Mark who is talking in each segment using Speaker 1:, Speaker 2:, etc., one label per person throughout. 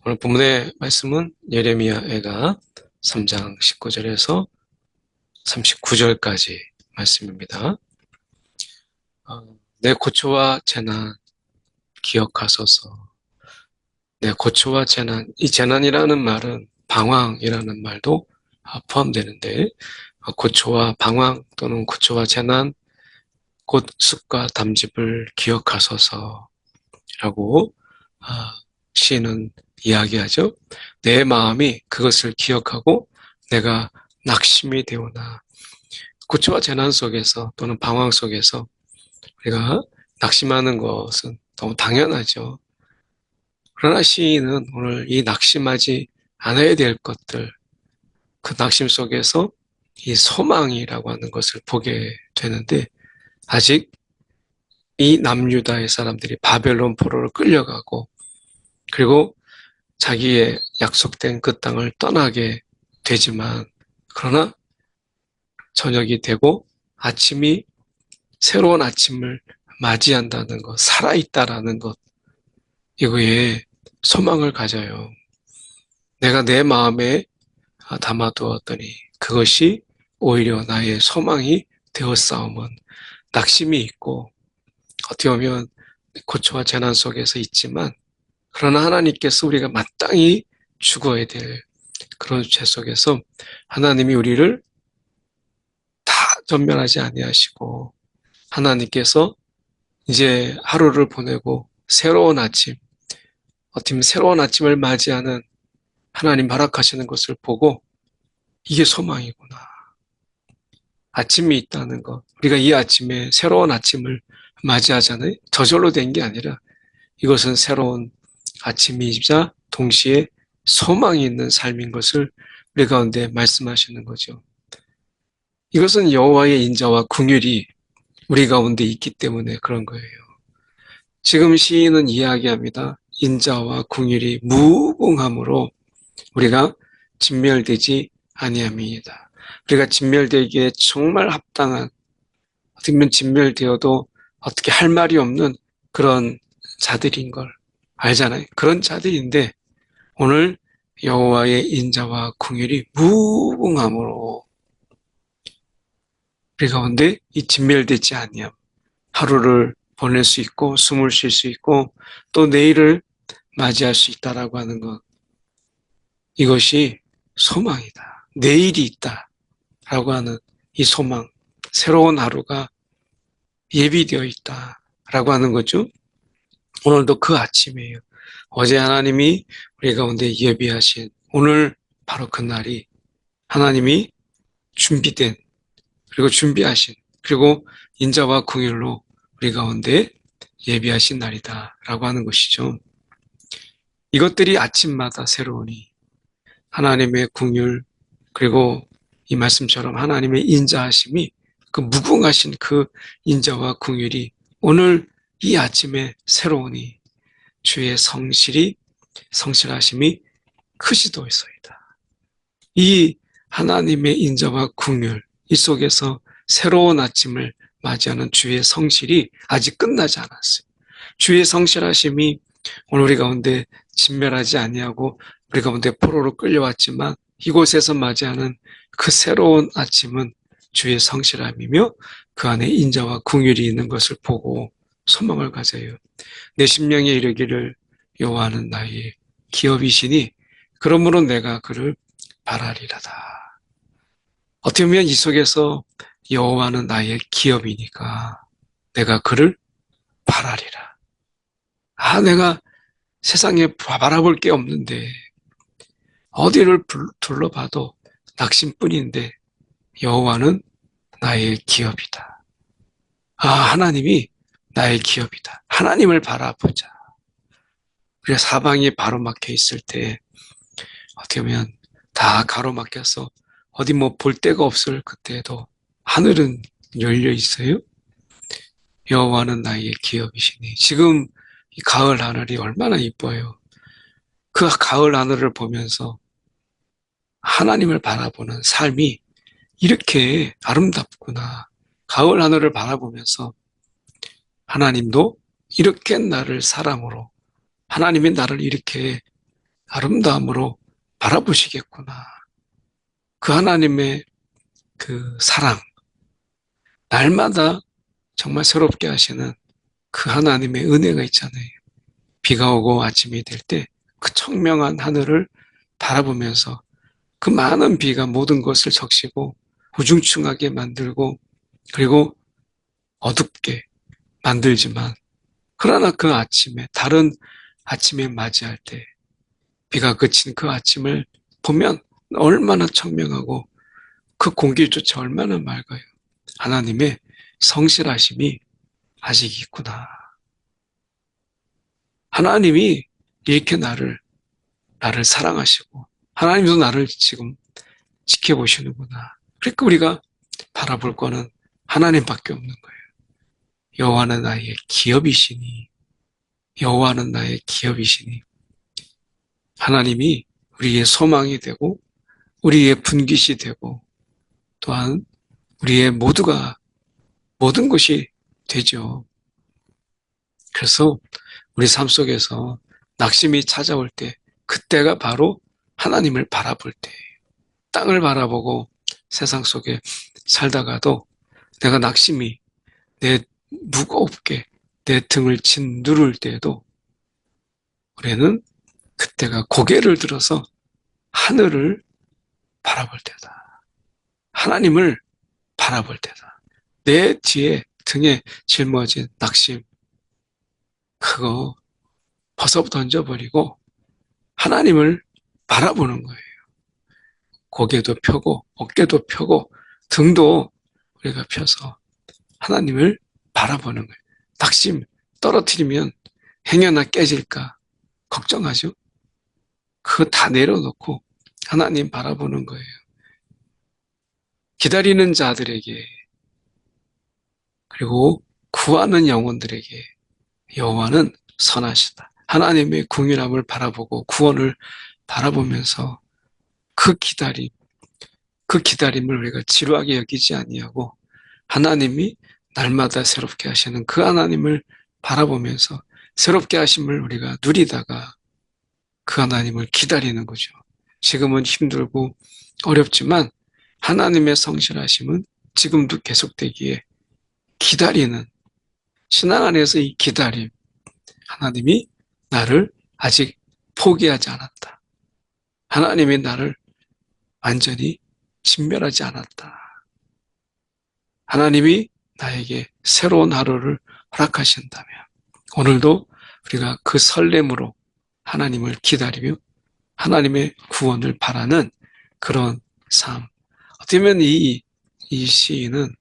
Speaker 1: 오늘 본문의 말씀은 예레미야가 3장 19절에서 39절까지 말씀입니다. 내 고초와 재난 기억하소서. 내 고초와 재난, 이 재난이라는 말은 방황이라는 말도 포함되는데, 고초와 방황 또는 고초와 재난, 곧 습과 담즙을 기억하소서라고 시인은 이야기하죠. 내 마음이 그것을 기억하고 내가 낙심이 되오나, 고초와 재난 속에서 또는 방황 속에서 우리가 낙심하는 것은 너무 당연하죠. 그러나 시인은 오늘 이 낙심하지 않아야 될 것들, 그 낙심 속에서 이 소망이라고 하는 것을 보게 되는데, 아직 이 남유다의 사람들이 바벨론 포로로 끌려가고, 그리고 자기의 약속된 그 땅을 떠나게 되지만, 그러나 저녁이 되고 아침이 새로운 아침을 맞이한다는 것, 살아있다라는 것, 이거에 소망을 가져요. 내가 내 마음에 담아두었더니 그것이 오히려 나의 소망이 되었사오면, 낙심이 있고 어떻게 보면 고초와 재난 속에서 있지만, 그러나 하나님께서 우리가 마땅히 죽어야 될 그런 죄 속에서 하나님이 우리를 다 전멸하지 아니하시고, 하나님께서 이제 하루를 보내고 새로운 아침, 어떻게 보면 새로운 아침을 맞이하는 하나님 허락하시는 것을 보고, 이게 소망이구나. 아침이 있다는 것. 우리가 이 아침에 새로운 아침을 맞이하잖아요. 저절로 된 게 아니라 이것은 새로운 아침이자 동시에 소망이 있는 삶인 것을 우리 가운데 말씀하시는 거죠. 이것은 여호와의 인자와 긍휼이 우리 가운데 있기 때문에 그런 거예요. 지금 시인은 이야기합니다. 인자와 긍휼이 무궁함으로 우리가 진멸되지 아니함이다. 우리가 진멸되기에 정말 합당한, 어떻게 보면 진멸되어도 어떻게 할 말이 없는 그런 자들인 걸 알잖아요. 그런 자들인데 오늘 여호와의 인자와 긍휼이 무궁함으로 우리 가운데 이 진멸되지 아니함, 하루를 보낼 수 있고 숨을 쉴 수 있고 또 내일을 맞이할 수 있다라고 하는 것, 이것이 소망이다. 내일이 있다라고 하는 이 소망, 새로운 하루가 예비되어 있다라고 하는 거죠. 오늘도 그 아침이에요. 어제 하나님이 우리 가운데 예비하신 오늘 바로 그 날이 하나님이 준비된, 그리고 준비하신, 그리고 인자와 긍휼로 우리 가운데 예비하신 날이다라고 하는 것이죠. 이것들이 아침마다 새로우니 하나님의 긍휼, 그리고 이 말씀처럼 하나님의 인자하심이, 그 무궁하신 그 인자와 긍휼이 오늘 이 아침에 새로우니 주의 성실하심이 크시도이소이다. 이 하나님의 인자와 긍휼, 이 속에서 새로운 아침을 맞이하는 주의 성실이 아직 끝나지 않았어요. 주의 성실하심이 오늘 우리 가운데 진멸하지 아니하고 우리 가운데 포로로 끌려왔지만, 이곳에서 맞이하는 그 새로운 아침은 주의 성실함이며 그 안에 인자와 긍휼이 있는 것을 보고 소망을 가져요. 내 심령에 이르기를 여호와는 나의 기업이시니 그러므로 내가 그를 바라리라다. 어떻게 보면 이 속에서 여호와는 나의 기업이니까 내가 그를 바라리라. 내가 세상에 바라볼 게 없는데, 어디를 둘러봐도 낙심뿐인데 여호와는 나의 기업이다. 하나님이 나의 기업이다. 하나님을 바라보자. 우리가 사방이 바로막혀 있을 때 어떻게 보면 다 가로막혀서 어디 뭐 볼 데가 없을 그때에도 하늘은 열려 있어요. 여호와는 나의 기업이시니. 지금 이 가을 하늘이 얼마나 이뻐요. 그 가을 하늘을 보면서 하나님을 바라보는 삶이 이렇게 아름답구나. 가을 하늘을 바라보면서 하나님도 이렇게 나를 사람으로, 하나님이 나를 이렇게 아름다움으로 바라보시겠구나. 그 하나님의 그 사랑, 날마다 정말 새롭게 하시는 그 하나님의 은혜가 있잖아요. 비가 오고 아침이 될 때 그 청명한 하늘을 바라보면서 그 많은 비가 모든 것을 적시고 우중충하게 만들고 그리고 어둡게 만들지만 그러나 그 아침에 다른 아침에 맞이할 때 비가 그친 그 아침을 보면 얼마나 청명하고 그 공기조차 얼마나 맑아요. 하나님의 성실하심이 아직 있구나. 하나님이 이렇게 나를 사랑하시고 하나님도 나를 지금 지켜보시는구나. 그러니까 우리가 바라볼 거는 하나님밖에 없는 거예요. 여호와는 나의 기업이시니 여호와는 나의 기업이시니 하나님이 우리의 소망이 되고 우리의 분깃이 되고 또한 우리의 모든 것이 되죠. 그래서 우리 삶 속에서 낙심이 찾아올 때 그때가 바로 하나님을 바라볼 때 땅을 바라보고 세상 속에 살다가도 내가 낙심이 내 무겁게 내 등을 짓누를 때에도 우리는 그때가 고개를 들어서 하늘을 바라볼 때다. 하나님을 바라볼 때다. 내 뒤에 등에 짊어진 낙심 그거 벗어 던져버리고 하나님을 바라보는 거예요. 고개도 펴고 어깨도 펴고 등도 우리가 펴서 하나님을 바라보는 거예요. 낙심 떨어뜨리면 행여나 깨질까 걱정하죠. 그거 다 내려놓고 하나님 바라보는 거예요. 기다리는 자들에게 그리고 구하는 영혼들에게 여호와는 선하시다. 하나님의 궁휼함을 바라보고 구원을 바라보면서 그 기다림을 우리가 지루하게 여기지 아니하고 하나님이 날마다 새롭게 하시는 그 하나님을 바라보면서 새롭게 하심을 우리가 누리다가 그 하나님을 기다리는 거죠. 지금은 힘들고 어렵지만 하나님의 성실하심은 지금도 계속되기에 기다리는 신앙 안에서 이 기다림 하나님이 나를 아직 포기하지 않았다. 하나님이 나를 완전히 진멸하지 않았다. 하나님이 나에게 새로운 하루를 허락하신다면 오늘도 우리가 그 설렘으로 하나님을 기다리며 하나님의 구원을 바라는 그런 삶. 어떻게 보면 이 시인은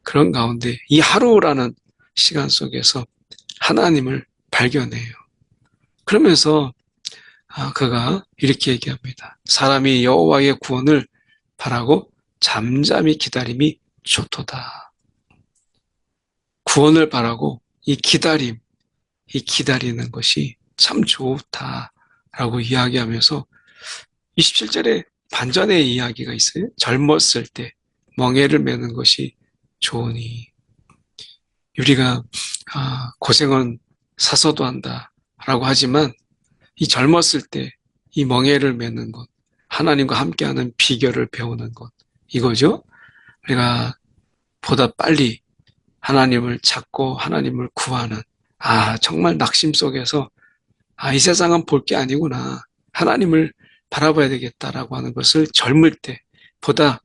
Speaker 1: 그런 가운데 이 하루라는 시간 속에서 하나님을 발견해요. 그러면서 그가 이렇게 얘기합니다. 사람이 여호와의 구원을 바라고 잠잠히 기다림이 좋도다. 구원을 바라고 이 기다리는 것이 참 좋다라고 이야기하면서 27절에 반전의 이야기가 있어요. 젊었을 때 멍에를 매는 것이 좋으니 우리가 고생은 사서도 한다라고 하지만 이 젊었을 때 이 멍에를 매는 것 하나님과 함께하는 비결을 배우는 것 이거죠. 우리가 보다 빨리 하나님을 찾고 하나님을 구하는 정말 낙심 속에서 이 세상은 볼 게 아니구나. 하나님을 바라봐야 되겠다라고 하는 것을 보다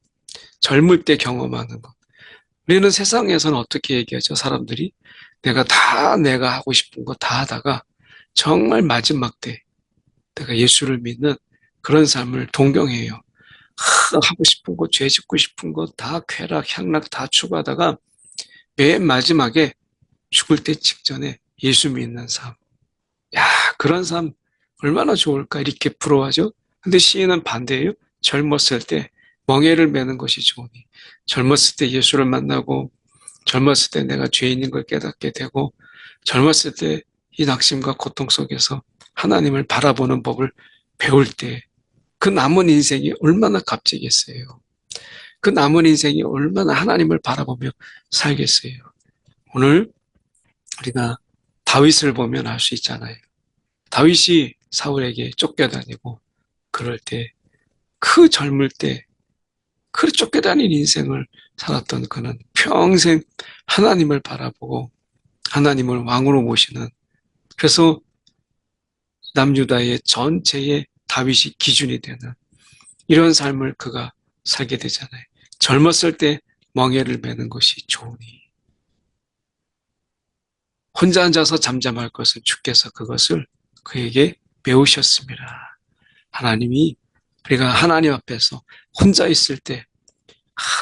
Speaker 1: 젊을 때 경험하는 것. 우리는 세상에서는 어떻게 얘기하죠? 사람들이 내가 하고 싶은 거 다 하다가 정말 마지막 때 내가 예수를 믿는 그런 삶을 동경해요. 하고 싶은 거, 죄 짓고 싶은 거 다 쾌락, 향락 다 추구하다가 맨 마지막에 죽을 때 직전에 예수 믿는 삶. 그런 삶 얼마나 좋을까 이렇게 부러워하죠. 근데 시인은 반대예요. 젊었을 때 멍에를 매는 것이 좋으니 젊었을 때 예수를 만나고 젊었을 때 내가 죄인인 걸 깨닫게 되고 젊었을 때 이 낙심과 고통 속에서 하나님을 바라보는 법을 배울 때 그 남은 인생이 얼마나 값지겠어요. 그 남은 인생이 얼마나 하나님을 바라보며 살겠어요. 오늘 우리가 다윗을 보면 알 수 있잖아요. 다윗이 사울에게 쫓겨다니고 그럴 때 그 젊을 때 그 쫓겨다닌 인생을 살았던 그는 평생 하나님을 바라보고 하나님을 왕으로 모시는 그래서 남유다의 전체의 다윗이 기준이 되는 이런 삶을 그가 살게 되잖아요. 젊었을 때 멍에를 매는 것이 좋으니 혼자 앉아서 잠잠할 것은 주께서 그것을 그에게 배우셨습니다. 하나님이 우리가 하나님 앞에서 혼자 있을 때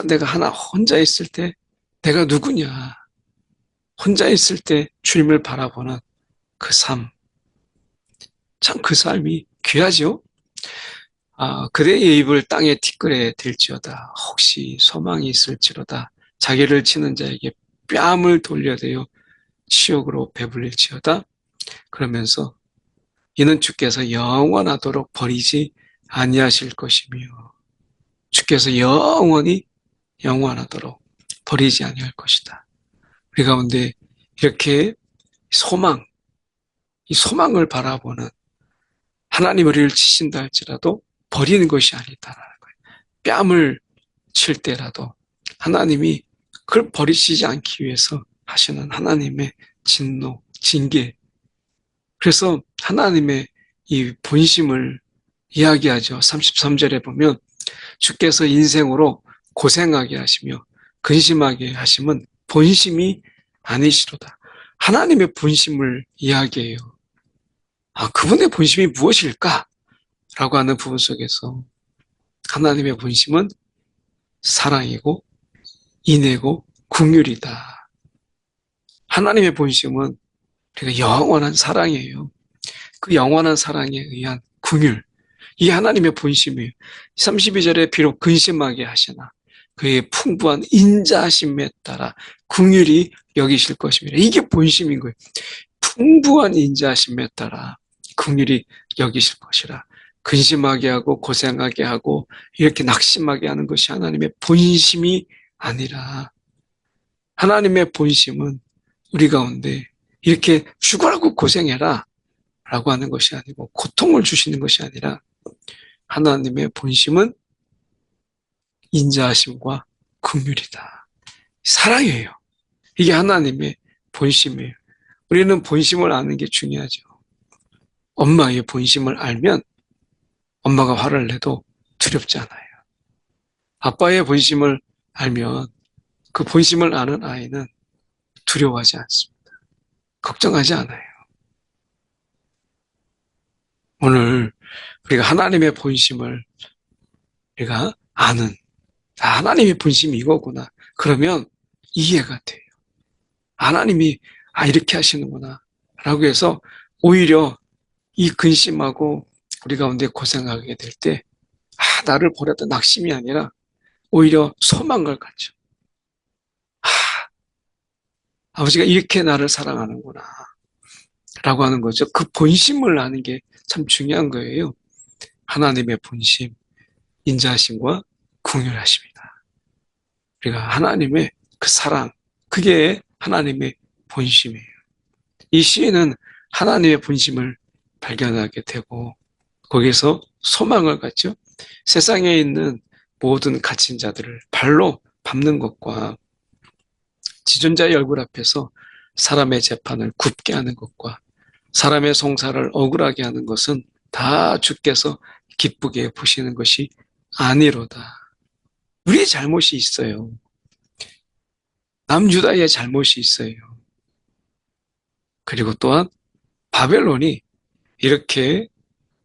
Speaker 1: 내가 혼자 있을 때 내가 누구냐 혼자 있을 때 주님을 바라보는 그 삶, 참 그 삶이 귀하죠. 그대의 입을 땅에 티끌에 댈지어다. 혹시 소망이 있을지로다. 자기를 치는 자에게 뺨을 돌려대어 치욕으로 배불릴지어다. 그러면서 이는 주께서 영원하도록 버리지 아니하실 것이며 주께서 영원하도록 버리지 아니할 것이다. 우리 가운데 이렇게 이 소망을 바라보는 하나님 우리를 치신다 할지라도 버리는 것이 아니다라는 거예요. 뺨을 칠 때라도 하나님이 그걸 버리시지 않기 위해서 하시는 하나님의 진노, 징계. 그래서 하나님의 이 본심을 이야기하죠. 33절에 보면 주께서 인생으로 고생하게 하시며 근심하게 하심은 본심이 아니시로다. 하나님의 본심을 이야기해요. 그분의 본심이 무엇일까? 라고 하는 부분 속에서 하나님의 본심은 사랑이고 인애고 긍휼이다. 하나님의 본심은 우리가 영원한 사랑이에요. 그 영원한 사랑에 의한 긍휼. 이게 하나님의 본심이에요. 32절에 비록 근심하게 하시나 그의 풍부한 인자하심에 따라 긍휼히 여기실 것입니다. 이게 본심인 거예요. 풍부한 인자하심에 따라 긍휼히 여기실 것이라. 근심하게 하고 고생하게 하고 이렇게 낙심하게 하는 것이 하나님의 본심이 아니라 하나님의 본심은 우리 가운데 이렇게 죽으라고 고생해라 라고 하는 것이 아니고 고통을 주시는 것이 아니라 하나님의 본심은 인자하심과 긍휼이다. 사랑이에요. 이게 하나님의 본심이에요. 우리는 본심을 아는 게 중요하죠. 엄마의 본심을 알면 엄마가 화를 내도 두렵지 않아요. 아빠의 본심을 알면 그 본심을 아는 아이는 두려워하지 않습니다. 걱정하지 않아요. 오늘 우리가 하나님의 본심을 우리가 아는 하나님의 본심이 이거구나. 그러면 이해가 돼요. 하나님이 이렇게 하시는구나 라고 해서 오히려 이 근심하고 우리 가운데 고생하게 될 때 나를 버렸다 낙심이 아니라 오히려 소망을 갖죠. 아버지가 이렇게 나를 사랑하는구나 라고 하는 거죠. 그 본심을 아는 게 참 중요한 거예요. 하나님의 본심, 인자하심과 긍휼하심이다. 우리가 하나님의 그 사랑, 그게 하나님의 본심이에요. 이 시인은 하나님의 본심을 발견하게 되고 거기서 소망을 갖죠. 세상에 있는 모든 갇힌 자들을 발로 밟는 것과 지존자의 얼굴 앞에서 사람의 재판을 굽게 하는 것과 사람의 송사를 억울하게 하는 것은 다 주께서 기쁘게 보시는 것이 아니로다. 우리의 잘못이 있어요. 남유다의 잘못이 있어요. 그리고 또한 바벨론이 이렇게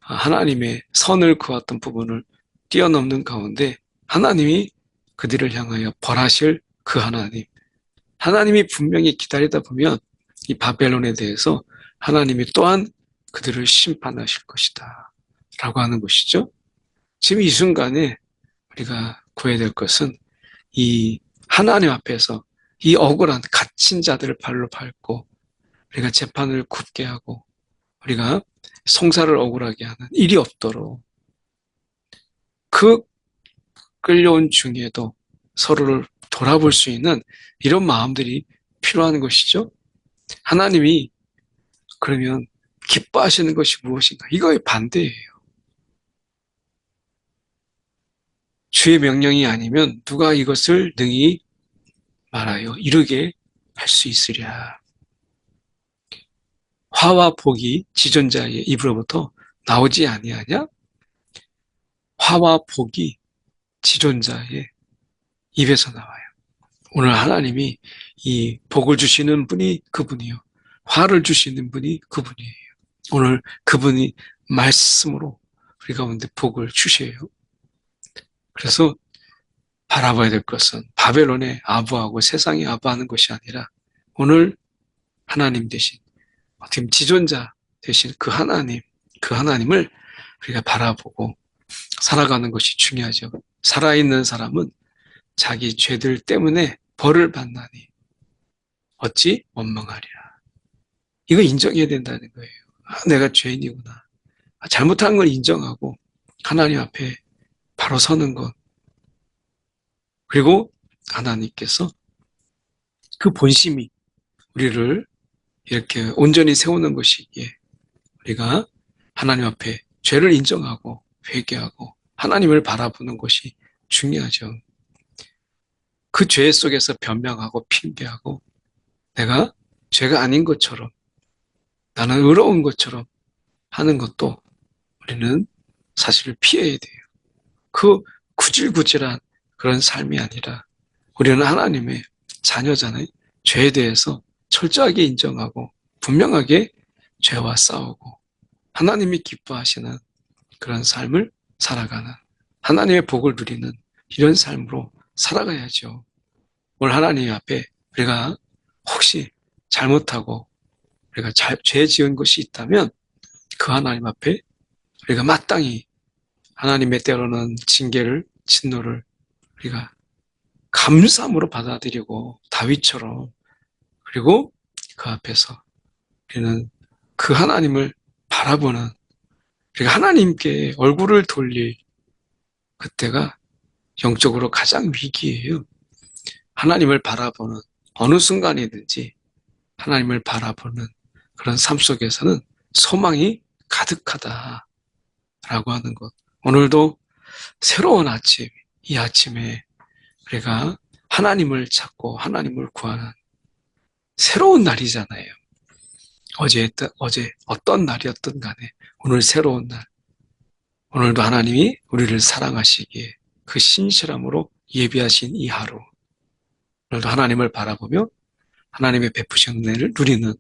Speaker 1: 하나님의 선을 그었던 부분을 뛰어넘는 가운데 하나님이 그들을 향하여 벌하실 그 하나님이 분명히 기다리다 보면 이 바벨론에 대해서 하나님이 또한 그들을 심판하실 것이다 라고 하는 것이죠. 지금 이 순간에 우리가 구해야 될 것은 이 하나님 앞에서 이 억울한 갇힌 자들을 발로 밟고 우리가 재판을 굽게 하고 우리가 송사를 억울하게 하는 일이 없도록 그 끌려온 중에도 서로를 돌아볼 수 있는 이런 마음들이 필요한 것이죠. 하나님이 그러면 기뻐하시는 것이 무엇인가? 이거의 반대예요. 주의 명령이 아니면 누가 이것을 능히 말하여 이르게 할 수 있으랴. 화와 복이 지존자의 입으로부터 나오지 아니하냐? 화와 복이 지존자의 입에서 나와요. 오늘 하나님이 이 복을 주시는 분이 그분이요. 화를 주시는 분이 그분이에요. 오늘 그분이 말씀으로 우리 가운데 복을 주셔요. 그래서 바라봐야 될 것은 바벨론의 아부하고 세상의 아부하는 것이 아니라 오늘 하나님 대신 어떻게 지존자 대신 그 하나님을 우리가 바라보고 살아가는 것이 중요하죠. 살아있는 사람은 자기 죄들 때문에 벌을 받나니 어찌 원망하리라. 이거 인정해야 된다는 거예요. 내가 죄인이구나. 잘못한 걸 인정하고 하나님 앞에 바로 서는 것. 그리고 하나님께서 그 본심이 우리를 이렇게 온전히 세우는 것이기에 우리가 하나님 앞에 죄를 인정하고 회개하고 하나님을 바라보는 것이 중요하죠. 그 죄 속에서 변명하고 핑계하고 내가 죄가 아닌 것처럼 나는 의로운 것처럼 하는 것도 우리는 사실을 피해야 돼요. 그 구질구질한 그런 삶이 아니라 우리는 하나님의 자녀잖아요. 죄에 대해서 철저하게 인정하고 분명하게 죄와 싸우고 하나님이 기뻐하시는 그런 삶을 살아가는 하나님의 복을 누리는 이런 삶으로 살아가야죠. 오늘 하나님 앞에 우리가 혹시 잘못하고 우리가 죄 지은 것이 있다면 그 하나님 앞에 우리가 마땅히 하나님의 때로는 징계를 진노를 우리가 감사함으로 받아들이고 다윗처럼 그리고 그 앞에서 우리는 그 하나님을 바라보는 우리가 하나님께 얼굴을 돌릴 그때가 영적으로 가장 위기예요. 하나님을 바라보는 어느 순간이든지 하나님을 바라보는 그런 삶 속에서는 소망이 가득하다라고 하는 것. 오늘도 새로운 아침, 이 아침에 우리가 하나님을 찾고 하나님을 구하는 새로운 날이잖아요. 어제 어떤 날이었든 간에 오늘 새로운 날. 오늘도 하나님이 우리를 사랑하시기에 그 신실함으로 예비하신 이 하루. 오늘도 하나님을 바라보며 하나님의 베푸신 은혜를 누리는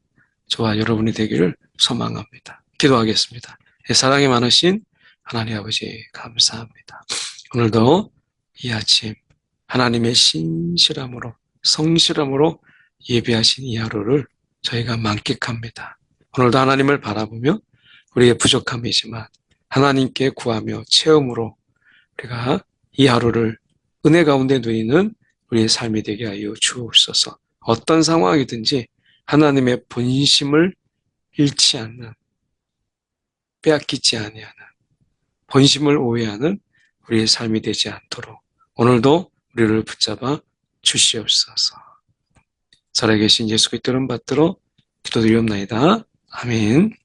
Speaker 1: 저와 여러분이 되기를 소망합니다. 기도하겠습니다. 사랑이 많으신 하나님 아버지 감사합니다. 오늘도 이 아침 하나님의 신실함으로 성실함으로 예비하신 이 하루를 저희가 만끽합니다. 오늘도 하나님을 바라보며 우리의 부족함이지만 하나님께 구하며 체험으로 우리가 이 하루를 은혜 가운데 누리는 우리의 삶이 되게 하여 주옵소서. 어떤 상황이든지 하나님의 본심을 잃지 않는, 빼앗기지 아니하는, 본심을 오해하는 우리의 삶이 되지 않도록 오늘도 우리를 붙잡아 주시옵소서. 살아계신 예수 그리스도를 받들어 기도드리옵나이다. 아멘.